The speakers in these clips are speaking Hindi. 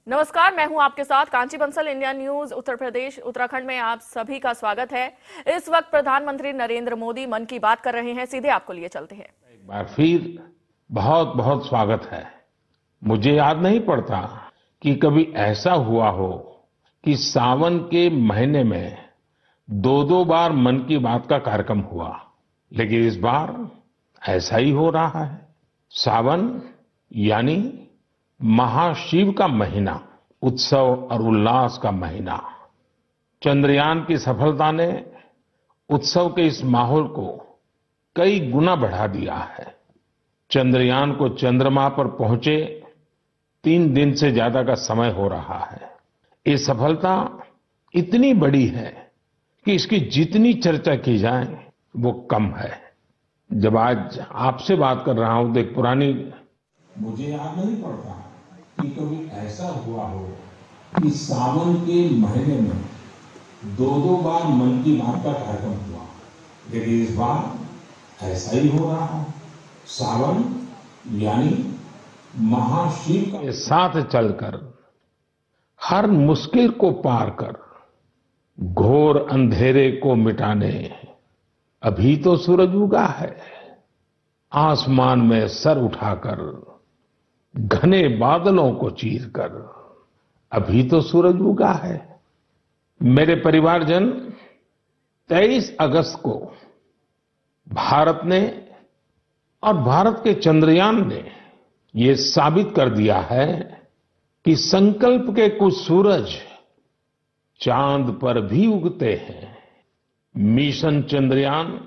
नमस्कार, मैं हूं आपके साथ कांची बंसल। इंडिया न्यूज उत्तर प्रदेश उत्तराखंड में आप सभी का स्वागत है। इस वक्त प्रधानमंत्री नरेंद्र मोदी मन की बात कर रहे हैं। सीधे आपको लिए चलते हैं। एक बार फिर बहुत बहुत स्वागत है। मुझे याद नहीं पड़ता कि कभी ऐसा हुआ हो कि सावन के महीने में दो दो बार मन की बात का कार्यक्रम हुआ, लेकिन इस बार ऐसा ही हो रहा है। सावन यानी महाशिव का महीना, उत्सव और उल्लास का महीना। चंद्रयान की सफलता ने उत्सव के इस माहौल को कई गुना बढ़ा दिया है। चंद्रयान को चंद्रमा पर पहुंचे 3 दिन से ज्यादा का समय हो रहा है। ये सफलता इतनी बड़ी है कि इसकी जितनी चर्चा की जाए वो कम है। जब आज आपसे बात कर रहा हूं तो एक पुरानी, मुझे याद नहीं पड़ता कि कभी ऐसा हुआ हो कि सावन के महीने में दो दो बार मन की बात का कार्यक्रम हुआ, लेकिन इस बार ऐसा ही हो रहा है। सावन यानी महाशिव के साथ चलकर हर मुश्किल को पार कर घोर अंधेरे को मिटाने अभी तो सूरज उगा है। आसमान में सर उठाकर घने बादलों को चीरकर अभी तो सूरज उगा है। मेरे परिवारजन, 23 अगस्त को भारत ने और भारत के चंद्रयान ने ये साबित कर दिया है कि संकल्प के कुछ सूरज चांद पर भी उगते हैं। मिशन चंद्रयान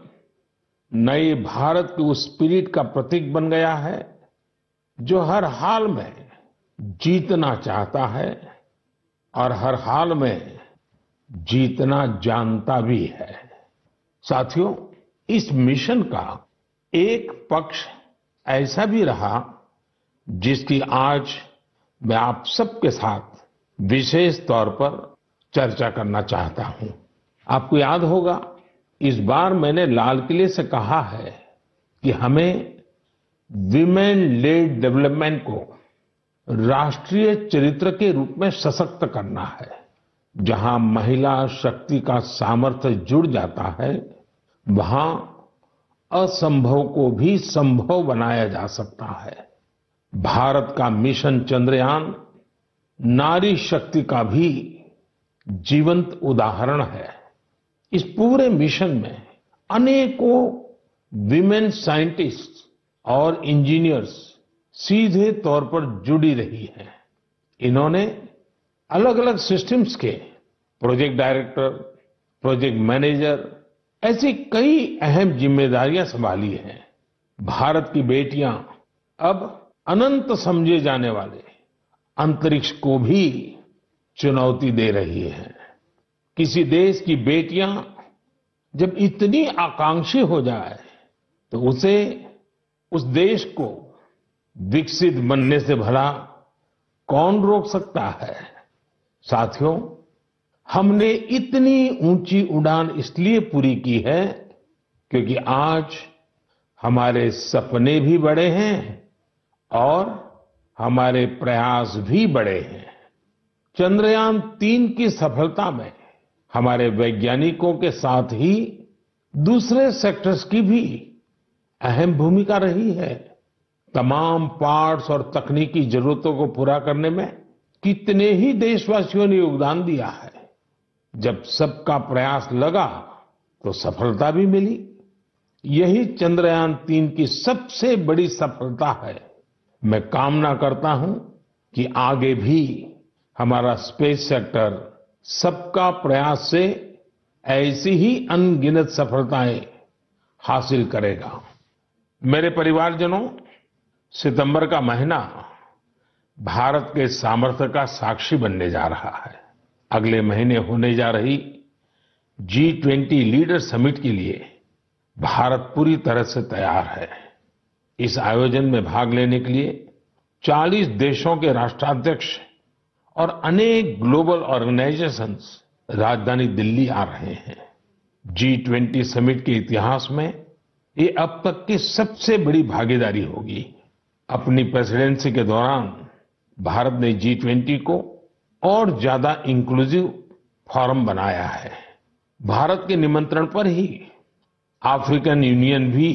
नए भारत के उस स्पिरिट का प्रतीक बन गया है जो हर हाल में जीतना चाहता है और हर हाल में जीतना जानता भी है। साथियों, इस मिशन का एक पक्ष ऐसा भी रहा जिसकी आज मैं आप सबके साथ विशेष तौर पर चर्चा करना चाहता हूं। आपको याद होगा, इस बार मैंने लाल किले से कहा है कि हमें विमेन लेड डेवलपमेंट को राष्ट्रीय चरित्र के रूप में सशक्त करना है। जहां महिला शक्ति का सामर्थ्य जुड़ जाता है, वहां असंभव को भी संभव बनाया जा सकता है। भारत का मिशन चंद्रयान नारी शक्ति का भी जीवंत उदाहरण है। इस पूरे मिशन में अनेकों विमेन साइंटिस्ट और इंजीनियर्स सीधे तौर पर जुड़ी रही हैं। इन्होंने अलग अलग सिस्टम्स के प्रोजेक्ट डायरेक्टर, प्रोजेक्ट मैनेजर, ऐसी कई अहम जिम्मेदारियां संभाली हैं। भारत की बेटियां अब अनंत समझे जाने वाले अंतरिक्ष को भी चुनौती दे रही हैं। किसी देश की बेटियां जब इतनी आकांक्षी हो जाए तो उसे, उस देश को विकसित बनने से भला कौन रोक सकता है। साथियों, हमने इतनी ऊंची उड़ान इसलिए पूरी की है क्योंकि आज हमारे सपने भी बड़े हैं और हमारे प्रयास भी बड़े हैं। चंद्रयान 3 की सफलता में हमारे वैज्ञानिकों के साथ ही दूसरे सेक्टर्स की भी अहम भूमिका रही है। तमाम पार्ट्स और तकनीकी जरूरतों को पूरा करने में कितने ही देशवासियों ने योगदान दिया है। जब सबका प्रयास लगा तो सफलता भी मिली। यही चंद्रयान 3 की सबसे बड़ी सफलता है। मैं कामना करता हूं कि आगे भी हमारा स्पेस सेक्टर सबका प्रयास से ऐसी ही अनगिनत सफलताएं हासिल करेगा। मेरे परिवारजनों, सितंबर का महीना भारत के सामर्थ्य का साक्षी बनने जा रहा है। अगले महीने होने जा रही G20 लीडर समिट के लिए भारत पूरी तरह से तैयार है। इस आयोजन में भाग लेने के लिए 40 देशों के राष्ट्राध्यक्ष और अनेक ग्लोबल ऑर्गेनाइजेशंस राजधानी दिल्ली आ रहे हैं। G20 समिट के इतिहास में ये अब तक की सबसे बड़ी भागीदारी होगी। अपनी प्रेसिडेंसी के दौरान भारत ने G20 को और ज्यादा इंक्लूसिव फोरम बनाया है। भारत के निमंत्रण पर ही अफ्रीकन यूनियन भी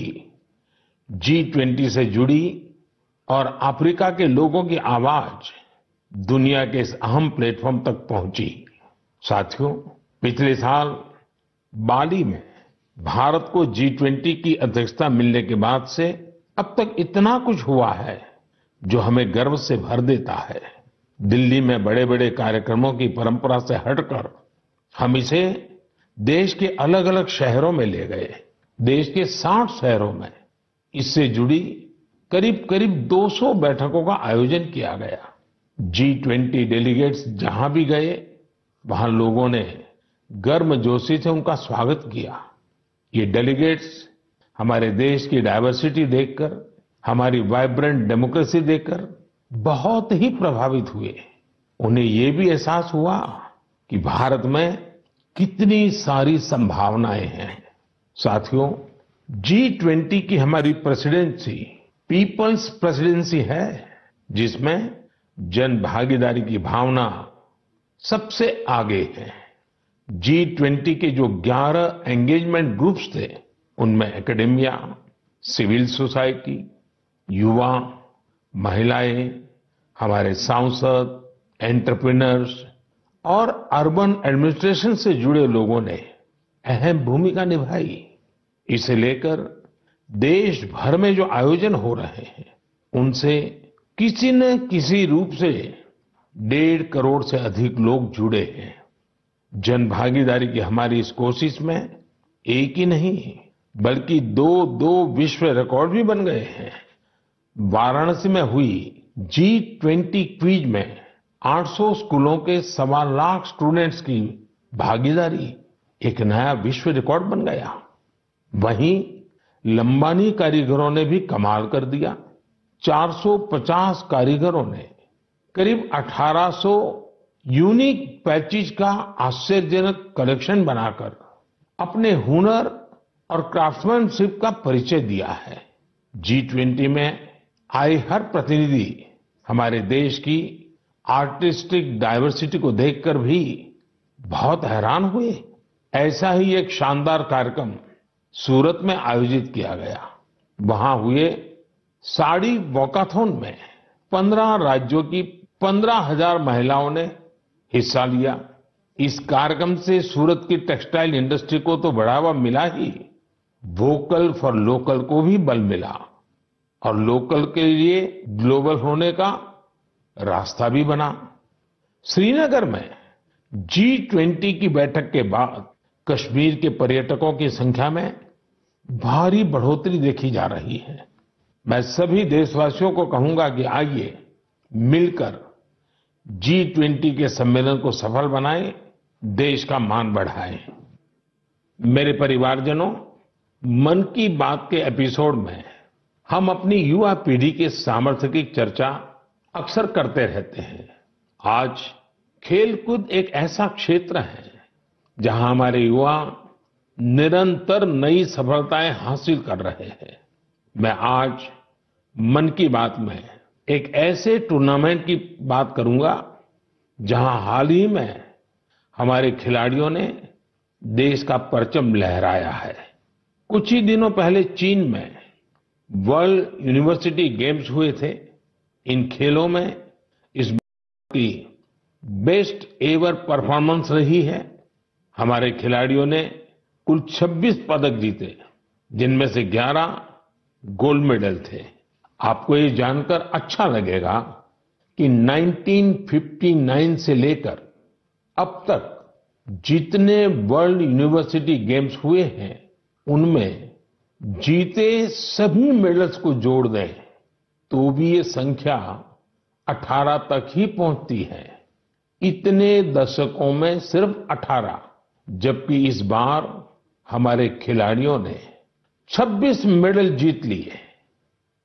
G20 से जुड़ी और अफ्रीका के लोगों की आवाज दुनिया के इस अहम प्लेटफॉर्म तक पहुंची। साथियों, पिछले साल बाली में भारत को G20 की अध्यक्षता मिलने के बाद से अब तक इतना कुछ हुआ है जो हमें गर्व से भर देता है। दिल्ली में बड़े बड़े कार्यक्रमों की परंपरा से हटकर हम इसे देश के अलग अलग शहरों में ले गए। देश के 60 शहरों में इससे जुड़ी करीब करीब 200 बैठकों का आयोजन किया गया। G20 डेलीगेट्स जहां भी गए वहां लोगों ने गर्मजोशी से उनका स्वागत किया। ये डेलीगेट्स हमारे देश की डाइवर्सिटी देखकर, हमारी वाइब्रेंट डेमोक्रेसी देखकर बहुत ही प्रभावित हुए। उन्हें ये भी एहसास हुआ कि भारत में कितनी सारी संभावनाएं हैं। साथियों, G20 की हमारी प्रेसिडेंसी पीपल्स प्रेसिडेंसी है, जिसमें जन भागीदारी की भावना सबसे आगे है। G20 के जो 11 एंगेजमेंट ग्रुप्स थे, उनमें एकेडेमिया, सिविल सोसाइटी, युवा, महिलाएं, हमारे सांसद, एंटरप्रेन्योर्स और अर्बन एडमिनिस्ट्रेशन से जुड़े लोगों ने अहम भूमिका निभाई। इसे लेकर देश भर में जो आयोजन हो रहे हैं, उनसे किसी न किसी रूप से 1.5 करोड़ से अधिक लोग जुड़े हैं। जन भागीदारी की हमारी इस कोशिश में एक ही नहीं बल्कि दो विश्व रिकॉर्ड भी बन गए हैं। वाराणसी में हुई G20 क्विज में 800 स्कूलों के 1.25 लाख स्टूडेंट्स की भागीदारी एक नया विश्व रिकॉर्ड बन गया। वहीं लंबानी कारीगरों ने भी कमाल कर दिया। 450 कारीगरों ने करीब 1800 यूनिक पैचेज का आश्चर्यजनक कलेक्शन बनाकर अपने हुनर और क्राफ्ट्समैनशिप का परिचय दिया है। G20 में आए हर प्रतिनिधि हमारे देश की आर्टिस्टिक डाइवर्सिटी को देखकर भी बहुत हैरान हुए। ऐसा ही एक शानदार कार्यक्रम सूरत में आयोजित किया गया। वहां हुए साड़ी वॉकाथॉन में 15 राज्यों की 15,000 महिलाओं ने हिस्सा लिया। इस कार्यक्रम से सूरत की टेक्सटाइल इंडस्ट्री को तो बढ़ावा मिला ही, वोकल फॉर लोकल को भी बल मिला और लोकल के लिए ग्लोबल होने का रास्ता भी बना। श्रीनगर में G20 की बैठक के बाद कश्मीर के पर्यटकों की संख्या में भारी बढ़ोतरी देखी जा रही है। मैं सभी देशवासियों को कहूंगा कि आइए मिलकर G20 के सम्मेलन को सफल बनाएं, देश का मान बढ़ाएं। मेरे परिवारजनों, मन की बात के एपिसोड में हम अपनी युवा पीढ़ी के सामर्थ्य की चर्चा अक्सर करते रहते हैं। आज खेलकूद एक ऐसा क्षेत्र है जहां हमारे युवा निरंतर नई सफलताएं हासिल कर रहे हैं। मैं आज मन की बात में एक ऐसे टूर्नामेंट की बात करूंगा जहां हाल ही में हमारे खिलाड़ियों ने देश का परचम लहराया है। कुछ ही दिनों पहले चीन में वर्ल्ड यूनिवर्सिटी गेम्स हुए थे। इन खेलों में इस बार की बेस्ट एवर परफॉर्मेंस रही है। हमारे खिलाड़ियों ने कुल 26 पदक जीते, जिनमें से 11 गोल्ड मेडल थे। आपको ये जानकर अच्छा लगेगा कि 1959 से लेकर अब तक जितने वर्ल्ड यूनिवर्सिटी गेम्स हुए हैं, उनमें जीते सभी मेडल्स को जोड़ दें तो भी ये संख्या 18 तक ही पहुंचती है। इतने दशकों में सिर्फ 18, जबकि इस बार हमारे खिलाड़ियों ने 26 मेडल जीत लिए।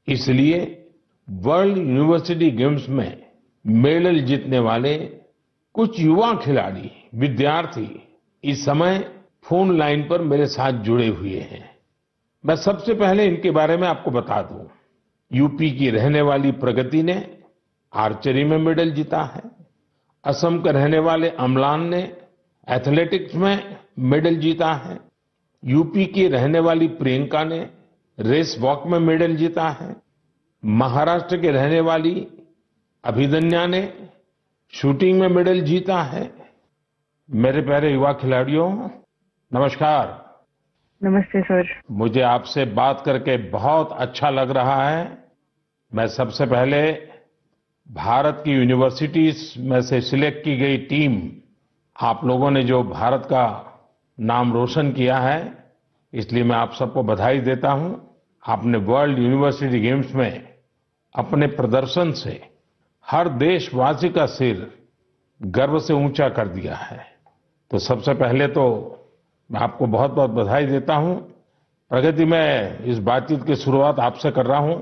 इसलिए वर्ल्ड यूनिवर्सिटी गेम्स में मेडल जीतने वाले कुछ युवा खिलाड़ी, विद्यार्थी इस समय फोन लाइन पर मेरे साथ जुड़े हुए हैं। मैं सबसे पहले इनके बारे में आपको बता दूं। यूपी की रहने वाली प्रगति ने आर्चरी में मेडल जीता है। असम के रहने वाले अम्लान ने एथलेटिक्स में मेडल जीता है। यूपी की रहने वाली प्रियंका ने रेस वॉक में मेडल जीता है। महाराष्ट्र के रहने वाली अभिदन्या ने शूटिंग में मेडल जीता है। मेरे प्यारे युवा खिलाड़ियों, नमस्कार। नमस्ते सर। मुझे आपसे बात करके बहुत अच्छा लग रहा है। मैं सबसे पहले भारत की यूनिवर्सिटीज में से सिलेक्ट की गई टीम, आप लोगों ने जो भारत का नाम रोशन किया है, इसलिए मैं आप सबको बधाई देता हूं। आपने वर्ल्ड यूनिवर्सिटी गेम्स में अपने प्रदर्शन से हर देशवासी का सिर गर्व से ऊंचा कर दिया है। तो सबसे पहले तो मैं आपको बहुत बहुत बधाई देता हूं। प्रगति, मैं इस बातचीत की शुरुआत आपसे कर रहा हूं।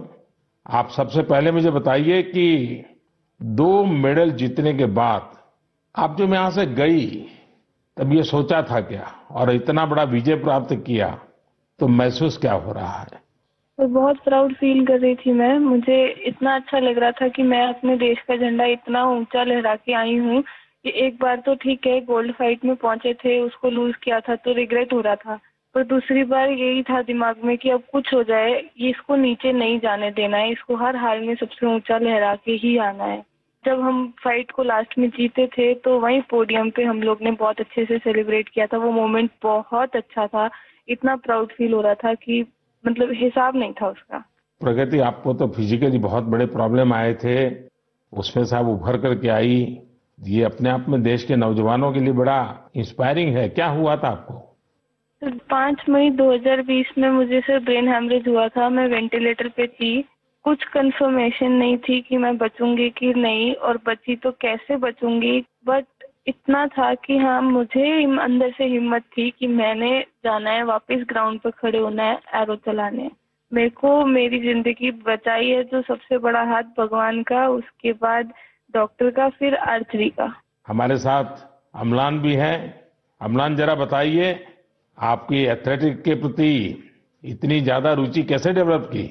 आप सबसे पहले मुझे बताइए कि 2 मेडल जीतने के बाद आप जब यहां से गई तब ये सोचा था क्या, और इतना बड़ा विजय प्राप्त किया तो महसूस क्या हो रहा है? तो बहुत प्राउड फील कर रही थी मैं। मुझे इतना अच्छा लग रहा था कि मैं अपने देश का झंडा इतना ऊंचा लहरा के आई हूँ कि एक बार तो ठीक है गोल्ड फाइट में पहुंचे थे, उसको लूज किया था तो रिग्रेट हो रहा था, पर दूसरी बार यही था दिमाग में कि अब कुछ हो जाए, ये इसको नीचे नहीं जाने देना है, इसको हर हाल में सबसे ऊंचा लहरा के ही आना है। जब हम फाइट को लास्ट में जीते थे तो वहीं पोडियम पे हम लोग ने बहुत अच्छे से सेलिब्रेट किया था। वो मोमेंट बहुत अच्छा था, इतना प्राउड फील हो रहा था कि मतलब हिसाब नहीं था उसका। प्रगति, आपको तो फिजिकली बहुत बड़े प्रॉब्लम आए थे, उसमें से आप उभर करके आई। ये अपने आप में देश के नौजवानों के लिए बड़ा इंस्पायरिंग है। क्या हुआ था आपको? 5 मई 2020 में मुझे सिर्फ ब्रेन हैमरेज हुआ था। मैं वेंटिलेटर पे थी, कुछ कंफर्मेशन नहीं थी कि मैं बचूंगी कि नहीं, और बची तो कैसे बचूंगी, बट इतना था कि हाँ, मुझे अंदर से हिम्मत थी कि मैंने जाना है, वापस ग्राउंड पर खड़े होना है, एरो चलाने। मेरे को मेरी जिंदगी बचाई है जो सबसे बड़ा हाथ भगवान का, उसके बाद डॉक्टर का, फिर आर्चरी का। हमारे साथ अम्लान भी है। अम्लान, जरा बताइए, आपकी एथलेटिक्स के प्रति इतनी ज्यादा रुचि कैसे डेवलप की?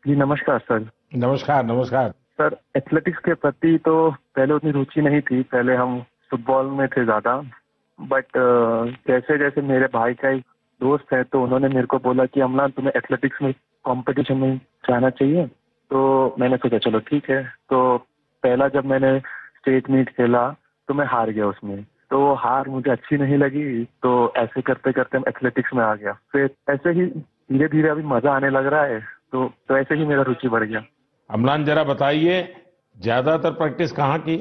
जी नमस्कार सर। नमस्कार नमस्कार। सर, एथलेटिक्स के प्रति तो पहले उतनी रुचि नहीं थी, पहले हम फुटबॉल में थे ज्यादा, बट जैसे जैसे मेरे भाई का एक दोस्त है तो उन्होंने मेरे को बोला कि अम्लान, तुम्हें एथलेटिक्स में कंपटीशन में जाना चाहिए। तो मैंने सोचा चलो ठीक है। तो पहला जब मैंने स्टेट मीट खेला तो मैं हार गया उसमें, तो हार मुझे अच्छी नहीं लगी, तो ऐसे करते करते मैं एथलेटिक्स में आ गया। फिर ऐसे ही धीरे धीरे अभी मजा आने लग रहा है, तो ऐसे ही मेरा रुचि बढ़ गया। अम्लान, जरा बताइए, ज्यादातर प्रैक्टिस कहाँ की?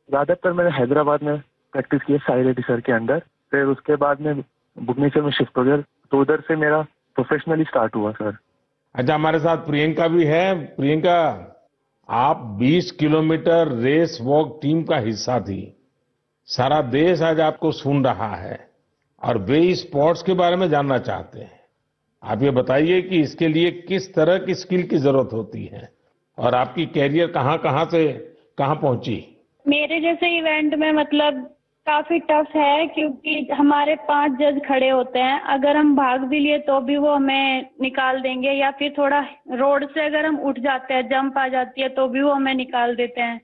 ज्यादातर मैंने हैदराबाद में प्रैक्टिस की है, साई रेड्डी सर के अंडर। फिर उसके बाद में भुवनेश्वर में शिफ्ट हो गया, तो उधर से मेरा प्रोफेशनली स्टार्ट हुआ सर। अच्छा, हमारे साथ प्रियंका भी है। प्रियंका, आप 20 किलोमीटर रेस वॉक टीम का हिस्सा थी। सारा देश आज आपको सुन रहा है और वे इस स्पोर्ट्स के बारे में जानना चाहते हैं। आप ये बताइए कि इसके लिए किस तरह की स्किल की जरूरत होती है और आपकी कैरियर कहाँ कहाँ से कहाँ पहुंची? मेरे जैसे इवेंट में मतलब काफी टफ है, क्योंकि हमारे 5 जज खड़े होते हैं। अगर हम भाग भी लिए तो भी वो हमें निकाल देंगे, या फिर थोड़ा रोड से अगर हम उठ जाते हैं, जंप आ जाती है तो भी वो हमें निकाल देते हैं,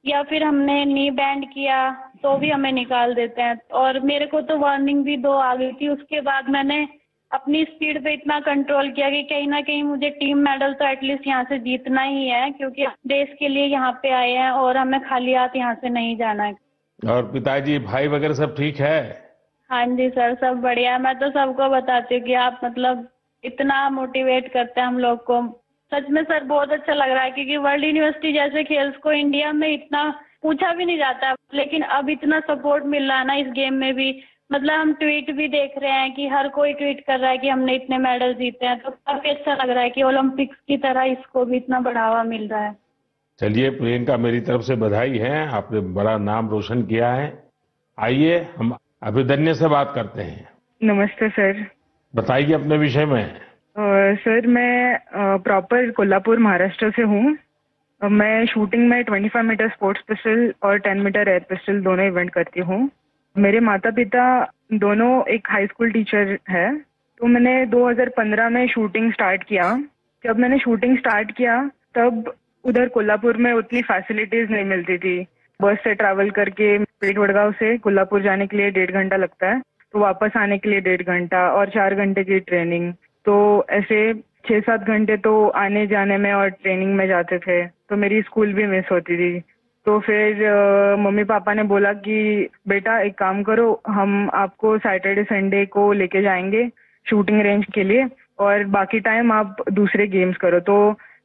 या फिर हमने नी बैंड किया तो भी हमें निकाल देते हैं। और मेरे को तो वार्निंग भी 2 आ गई थी। उसके बाद मैंने अपनी स्पीड पे इतना कंट्रोल किया कि कहीं ना कहीं मुझे टीम मेडल तो एटलीस्ट यहाँ से जीतना ही है, क्योंकि देश के लिए यहाँ पे आए हैं और हमें खाली हाथ यहाँ से नहीं जाना है। और पिताजी, भाई वगैरह सब ठीक है? हाँ जी सर, सब बढ़िया। मैं तो सबको बताती हूँ कि आप मतलब इतना मोटिवेट करते हैं हम लोग को। सच में सर बहुत अच्छा लग रहा है, क्योंकि वर्ल्ड यूनिवर्सिटी जैसे खेल्स को इंडिया में इतना पूछा भी नहीं जाता, लेकिन अब इतना सपोर्ट मिल रहा है ना इस गेम में भी। मतलब हम ट्वीट भी देख रहे हैं कि हर कोई ट्वीट कर रहा है कि हमने इतने मेडल जीते हैं, तो काफी अच्छा लग रहा है कि ओलंपिक्स की तरह इसको भी इतना बढ़ावा मिल रहा है। चलिए प्रियंका, मेरी तरफ से बधाई है, आपने बड़ा नाम रोशन किया है। आइए हम अभिदन्या से बात करते हैं। नमस्ते सर। बताइए अपने विषय में। सर, मैं प्रॉपर कोल्हापुर महाराष्ट्र से हूँ। मैं शूटिंग में 25 मीटर स्पोर्ट्स पिस्टल और 10 मीटर एयर पिस्टल दोनों इवेंट करती हूँ। मेरे माता पिता दोनों एक हाई स्कूल टीचर है, तो मैंने 2015 में शूटिंग स्टार्ट किया। जब मैंने शूटिंग स्टार्ट किया तब उधर कोल्हापुर में उतनी फैसिलिटीज नहीं मिलती थी। बस से ट्रैवल करके पेट वडगांव से कोल्हापुर जाने के लिए 1.5 घंटा लगता है, तो वापस आने के लिए 1.5 घंटा और 4 घंटे की ट्रेनिंग। तो ऐसे 6-7 घंटे तो आने जाने में और ट्रेनिंग में जाते थे, तो मेरी स्कूल भी मिस होती थी। तो फिर मम्मी पापा ने बोला कि बेटा एक काम करो, हम आपको सैटरडे संडे को लेके जाएंगे शूटिंग रेंज के लिए और बाकी टाइम आप दूसरे गेम्स करो। तो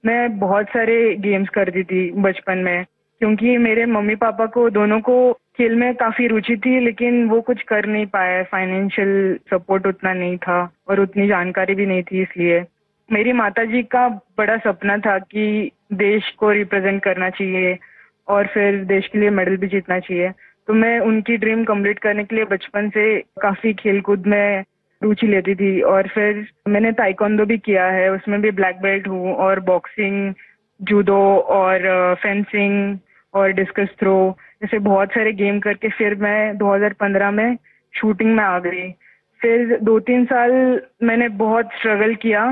मैं बहुत सारे गेम्स करती थी बचपन में, क्योंकि मेरे मम्मी पापा को दोनों को खेल में काफी रुचि थी, लेकिन वो कुछ कर नहीं पाए, फाइनेंशियल सपोर्ट उतना नहीं था और उतनी जानकारी भी नहीं थी। इसलिए मेरी माताजी का बड़ा सपना था कि देश को रिप्रेजेंट करना चाहिए और फिर देश के लिए मेडल भी जीतना चाहिए। तो मैं उनकी ड्रीम कंप्लीट करने के लिए बचपन से काफी खेलकूद में रुचि लेती थी और फिर मैंने ताइक्वांडो भी किया है, उसमें भी ब्लैक बेल्ट हूँ और बॉक्सिंग, जूडो और फेंसिंग और डिस्कस थ्रो ऐसे बहुत सारे गेम करके फिर मैं 2015 में शूटिंग में आ गई। फिर 2-3 साल मैंने बहुत स्ट्रगल किया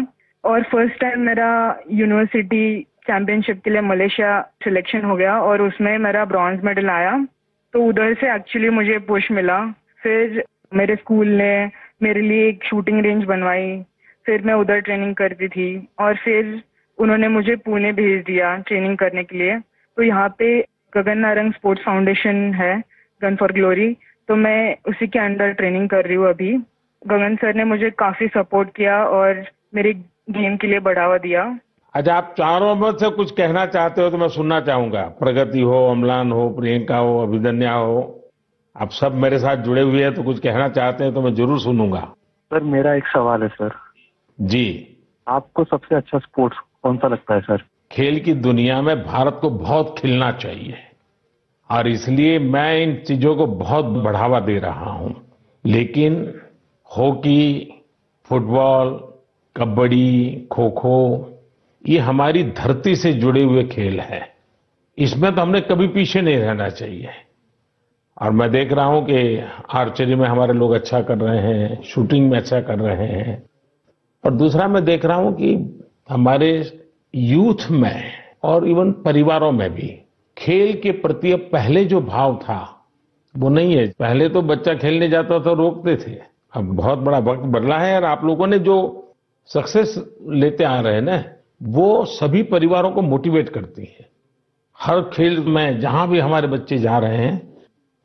और फर्स्ट टाइम मेरा यूनिवर्सिटी चैंपियनशिप के लिए मलेशिया सिलेक्शन हो गया और उसमें मेरा ब्रॉन्ज मेडल आया। तो उधर से एक्चुअली मुझे पुश मिला। फिर मेरे स्कूल ने मेरे लिए एक शूटिंग रेंज बनवाई, फिर मैं उधर ट्रेनिंग करती थी और फिर उन्होंने मुझे पुणे भेज दिया ट्रेनिंग करने के लिए। तो यहाँ पे गगन नारंग स्पोर्ट्स फाउंडेशन है, गन फॉर ग्लोरी, तो मैं उसी के अंडर ट्रेनिंग कर रही हूँ अभी। गगन सर ने मुझे काफी सपोर्ट किया और मेरे गेम के लिए बढ़ावा दिया। अच्छा, आप चारों में से कुछ कहना चाहते हो तो मैं सुनना चाहूंगा। प्रगति हो, अम्लान हो, प्रियंका हो, अभिदन्या हो, आप सब मेरे साथ जुड़े हुए हैं तो कुछ कहना चाहते हैं तो मैं जरूर सुनूंगा। सर मेरा एक सवाल है सर। जी। आपको सबसे अच्छा स्पोर्ट्स कौन सा लगता है सर? खेल की दुनिया में भारत को बहुत खिलना चाहिए और इसलिए मैं इन चीजों को बहुत बढ़ावा दे रहा हूं। लेकिन हॉकी, फुटबॉल, कबड्डी, खो खो ये हमारी धरती से जुड़े हुए खेल हैं। इसमें तो हमने कभी पीछे नहीं रहना चाहिए। और मैं देख रहा हूं कि आर्चरी में हमारे लोग अच्छा कर रहे हैं, शूटिंग में अच्छा कर रहे हैं। और दूसरा मैं देख रहा हूं कि हमारे यूथ में और इवन परिवारों में भी खेल के प्रति अब पहले जो भाव था वो नहीं है। पहले तो बच्चा खेलने जाता था रोकते थे, अब बहुत बड़ा वक्त बदला है और आप लोगों ने जो सक्सेस लेते आ रहे हैं ना, वो सभी परिवारों को मोटिवेट करती है। हर खेल में जहां भी हमारे बच्चे जा रहे हैं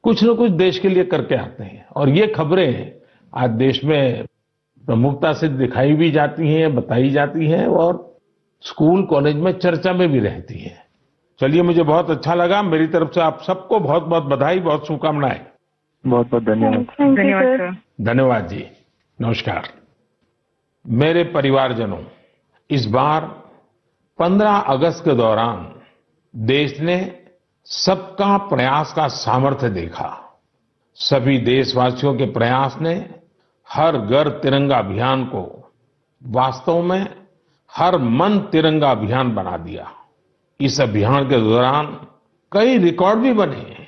कुछ न कुछ देश के लिए करके आते हैं और ये खबरें आज देश में प्रमुखता से दिखाई भी जाती हैं, बताई जाती हैं और स्कूल कॉलेज में चर्चा में भी रहती हैं। चलिए, मुझे बहुत अच्छा लगा। मेरी तरफ से आप सबको बहुत बहुत बधाई, बहुत शुभकामनाएं। बहुत बहुत धन्यवाद। धन्यवाद सर। धन्यवाद जी। नमस्कार। मेरे परिवारजनों, इस बार 15 अगस्त के दौरान देश ने सबका प्रयास का सामर्थ्य देखा। सभी देशवासियों के प्रयास ने हर घर तिरंगा अभियान को वास्तव में हर मन तिरंगा अभियान बना दिया। इस अभियान के दौरान कई रिकॉर्ड भी बने।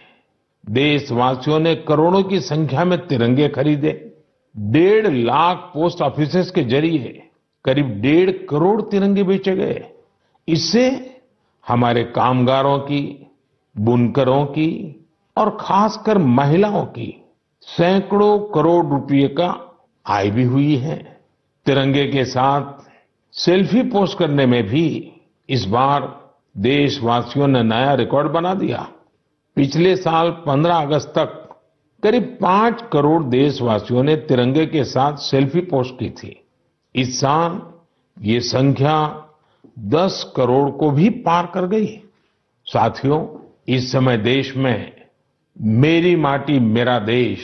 देशवासियों ने करोड़ों की संख्या में तिरंगे खरीदे। 1.5 लाख पोस्ट ऑफिसेस के जरिए करीब 1.5 करोड़ तिरंगे बेचे गए। इससे हमारे कामगारों की, बुनकरों की और खासकर महिलाओं की सैकड़ों करोड़ रुपए का आय भी हुई है। तिरंगे के साथ सेल्फी पोस्ट करने में भी इस बार देशवासियों ने नया रिकॉर्ड बना दिया। पिछले साल 15 अगस्त तक करीब 5 करोड़ देशवासियों ने तिरंगे के साथ सेल्फी पोस्ट की थी। इस साल ये संख्या 10 करोड़ को भी पार कर गई। साथियों, इस समय देश में मेरी माटी मेरा देश,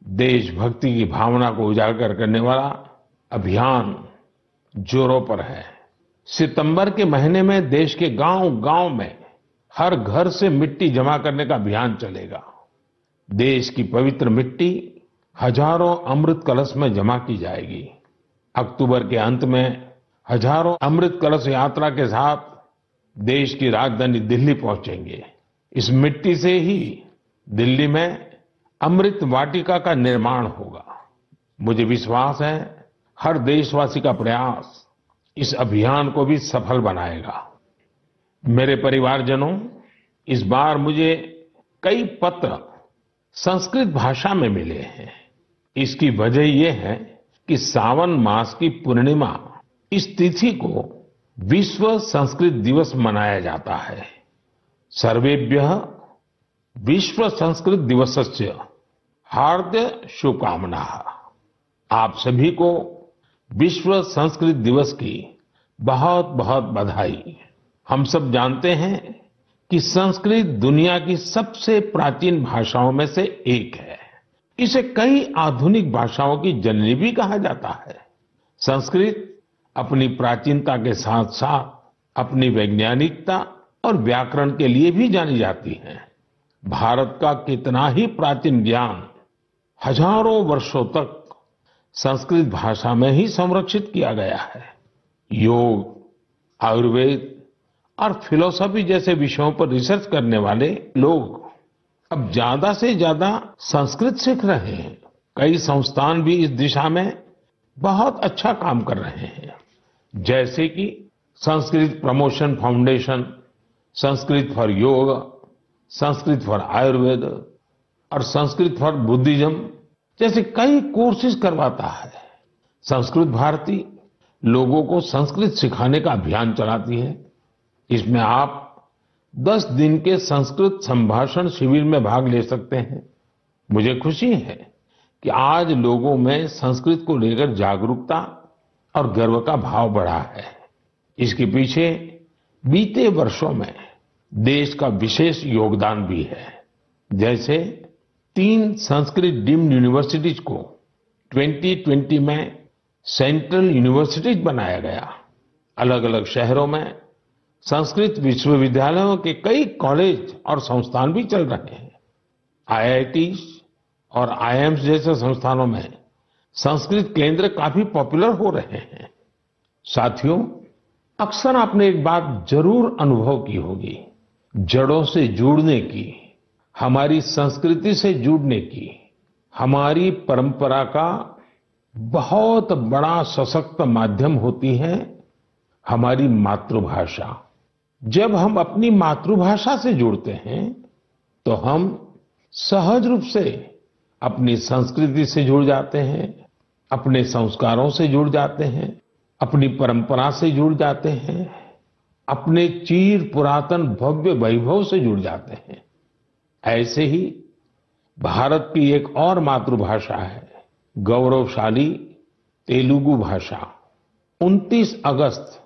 देशभक्ति की भावना को उजागर करने वाला अभियान जोरों पर है। सितंबर के महीने में देश के गांव-गांव में हर घर से मिट्टी जमा करने का अभियान चलेगा। देश की पवित्र मिट्टी हजारों अमृत कलश में जमा की जाएगी। अक्टूबर के अंत में हजारों अमृत कलश यात्रा के साथ देश की राजधानी दिल्ली पहुंचेंगे। इस मिट्टी से ही दिल्ली में अमृत वाटिका का निर्माण होगा। मुझे विश्वास है हर देशवासी का प्रयास इस अभियान को भी सफल बनाएगा। मेरे परिवारजनों, इस बार मुझे कई पत्र संस्कृत भाषा में मिले हैं। इसकी वजह ये है कि सावन मास की पूर्णिमा इस तिथि को विश्व संस्कृत दिवस मनाया जाता है। सर्वेभ्यः विश्व संस्कृत दिवसस्य हार्दिक शुभकामनाः। आप सभी को विश्व संस्कृत दिवस की बहुत बहुत बधाई। हम सब जानते हैं कि संस्कृत दुनिया की सबसे प्राचीन भाषाओं में से एक है। इसे कई आधुनिक भाषाओं की जननी भी कहा जाता है। संस्कृत अपनी प्राचीनता के साथ साथ अपनी वैज्ञानिकता और व्याकरण के लिए भी जानी जाती है। भारत का कितना ही प्राचीन ज्ञान हजारों वर्षों तक संस्कृत भाषा में ही संरक्षित किया गया है। योग, आयुर्वेद और फिलॉसफी जैसे विषयों पर रिसर्च करने वाले लोग अब ज्यादा से ज्यादा संस्कृत सीख रहे हैं। कई संस्थान भी इस दिशा में बहुत अच्छा काम कर रहे हैं, जैसे कि Sanskrit promotion foundation, Sanskrit for योग, संस्कृत फॉर आयुर्वेद और संस्कृत फॉर बुद्धिज्म जैसे कई कोर्सेज करवाता है। संस्कृत भारती लोगों को संस्कृत सिखाने का अभियान चलाती है। इसमें आप 10 दिन के संस्कृत संभाषण शिविर में भाग ले सकते हैं। मुझे खुशी है कि आज लोगों में संस्कृत को लेकर जागरूकता और गर्व का भाव बढ़ा है। इसके पीछे बीते वर्षों में देश का विशेष योगदान भी है। जैसे 3 संस्कृत डीम्ड यूनिवर्सिटीज को 2020 में सेंट्रल यूनिवर्सिटीज बनाया गया। अलग अलग शहरों में संस्कृत विश्वविद्यालयों के कई कॉलेज और संस्थान भी चल रहे हैं। आईआईटीज और आईआईएम्स जैसे संस्थानों में संस्कृत केंद्र काफी पॉपुलर हो रहे हैं। साथियों, अक्सर आपने एक बात जरूर अनुभव की होगी, जड़ों से जुड़ने की, हमारी संस्कृति से जुड़ने की, हमारी परंपरा का बहुत बड़ा सशक्त माध्यम होती है हमारी मातृभाषा। जब हम अपनी मातृभाषा से जुड़ते हैं तो हम सहज रूप से अपनी संस्कृति से जुड़ जाते हैं, अपने संस्कारों से जुड़ जाते हैं, अपनी परंपरा से जुड़ जाते हैं, अपने चिर पुरातन भव्य वैभव से जुड़ जाते हैं। ऐसे ही भारत की एक और मातृभाषा है गौरवशाली तेलुगु भाषा। 29 अगस्त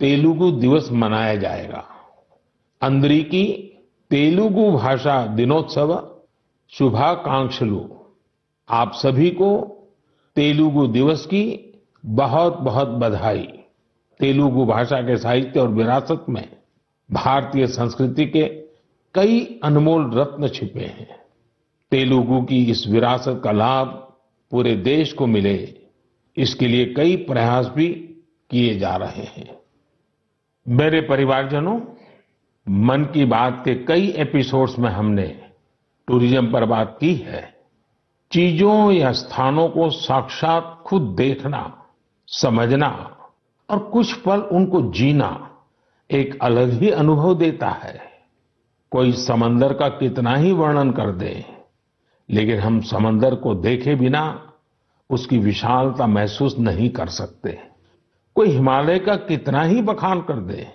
तेलुगु दिवस मनाया जाएगा। अंदरिकी तेलुगु भाषा दिनोत्सव शुभाकांक्षलु। आप सभी को तेलुगु दिवस की बहुत बहुत बधाई। तेलुगु भाषा के साहित्य और विरासत में भारतीय संस्कृति के कई अनमोल रत्न छिपे हैं। तेलुगु की इस विरासत का लाभ पूरे देश को मिले, इसके लिए कई प्रयास भी किए जा रहे हैं। मेरे परिवारजनों, मन की बात के कई एपिसोड्स में हमने टूरिज्म पर बात की है। चीजों या स्थानों को साक्षात खुद देखना, समझना और कुछ पल उनको जीना एक अलग ही अनुभव देता है। कोई समंदर का कितना ही वर्णन कर दे, लेकिन हम समंदर को देखे बिना उसकी विशालता महसूस नहीं कर सकते। कोई हिमालय का कितना ही बखान कर दे,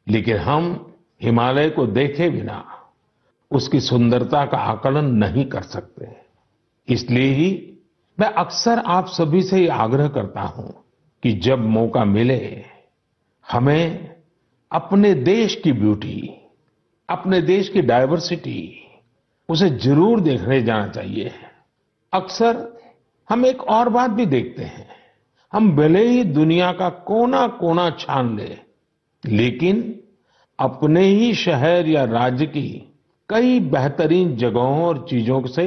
लेकिन हम हिमालय को देखे बिना उसकी सुंदरता का आकलन नहीं कर सकते। इसलिए ही मैं अक्सर आप सभी से ये आग्रह करता हूं कि जब मौका मिले हमें अपने देश की ब्यूटी, अपने देश की डायवर्सिटी, उसे जरूर देखने जाना चाहिए। अक्सर हम एक और बात भी देखते हैं, हम भले ही दुनिया का कोना कोना छान ले, लेकिन अपने ही शहर या राज्य की कई बेहतरीन जगहों और चीजों से